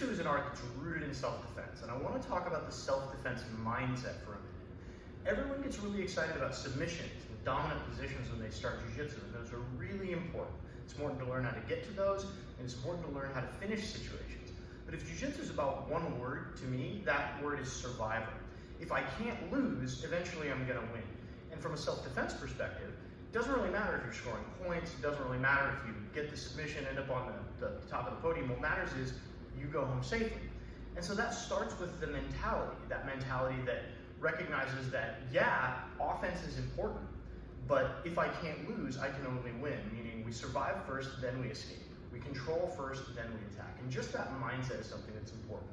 Jiu-jitsu is an art that's rooted in self-defense, and I want to talk about the self-defense mindset for a minute. Everyone gets really excited about submissions and dominant positions when they start Jiu-jitsu, and those are really important. It's important to learn how to get to those, and it's important to learn how to finish situations. But if Jiu-jitsu is about one word, to me, that word is survivor. If I can't lose, eventually I'm going to win. And from a self-defense perspective, it doesn't really matter if you're scoring points, it doesn't really matter if you get the submission, end up on the top of the podium. What matters is you go home safely. And so that starts with the mentality, that recognizes that, yeah, offense is important, but if I can't lose, I can only win, meaning we survive first, then we escape. We control first, then we attack. And just that mindset is something that's important.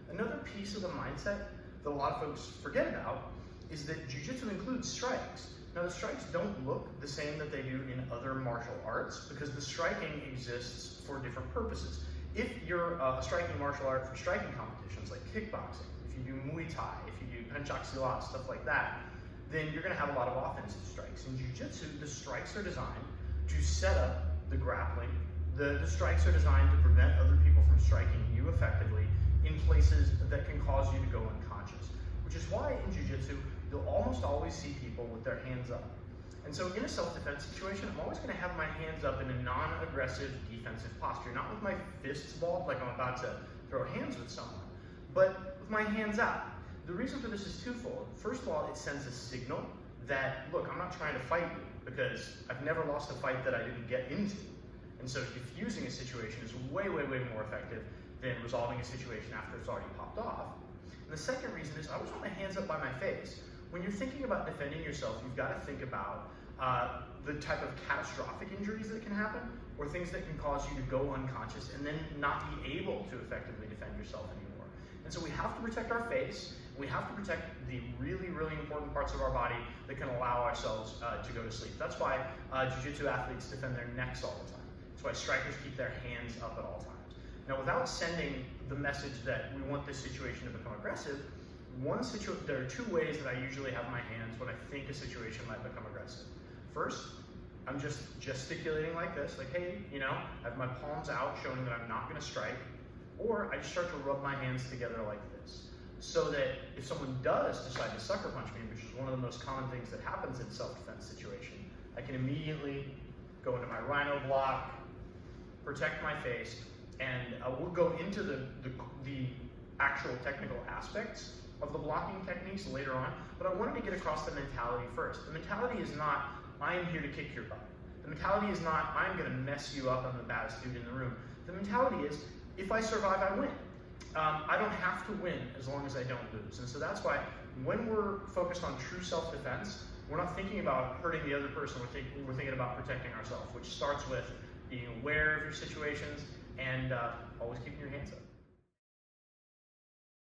Another piece of the mindset that a lot of folks forget about is that Jiu-jitsu includes strikes. Now, the strikes don't look the same that they do in other martial arts because the striking exists for different purposes. If you're a striking martial art for striking competitions like kickboxing, if you do Muay Thai, if you do pencak silat, stuff like that, then you're going to have a lot of offensive strikes. In Jiu-jitsu, the strikes are designed to set up the grappling. The strikes are designed to prevent other people from striking you effectively in places that can cause you to go unconscious, which is why in Jiu-jitsu, you'll almost always see people with their hands up. And so in a self-defense situation, I'm always going to have my hands up in a non-aggressive defensive posture, not with my fists balled like I'm about to throw hands with someone, but with my hands out. The reason for this is twofold. First of all, it sends a signal that, look, I'm not trying to fight you because I've never lost a fight that I didn't get into. And so diffusing a situation is way, way, way more effective than resolving a situation after it's already popped off. And the second reason is I always want my hands up by my face. When you're thinking about defending yourself, you've got to think about the type of catastrophic injuries that can happen or things that can cause you to go unconscious and then not be able to effectively defend yourself anymore. And so we have to protect our face. We have to protect the really, really important parts of our body that can allow ourselves to go to sleep. That's why Jiu-jitsu athletes defend their necks all the time. That's why strikers keep their hands up at all times. Now, without sending the message that we want this situation to become aggressive, there are two ways that I usually have my hands when I think a situation might become aggressive. First, I'm just gesticulating like this, like, hey, I have my palms out showing that I'm not going to strike, or I just start to rub my hands together like this, so that if someone does decide to sucker punch me, which is one of the most common things that happens in self-defense situation, I can immediately go into my rhino block, protect my face, and we'll go into the actual technical aspects of the blocking techniques later on, but I wanted to get across the mentality first. The mentality is not, I am here to kick your butt. The mentality is not, I'm going to mess you up, I'm the baddest dude in the room. The mentality is, if I survive, I win. I don't have to win as long as I don't lose. And so that's why when we're focused on true self-defense, we're not thinking about hurting the other person, we're thinking about protecting ourselves, which starts with being aware of your situations and always keeping your hands up.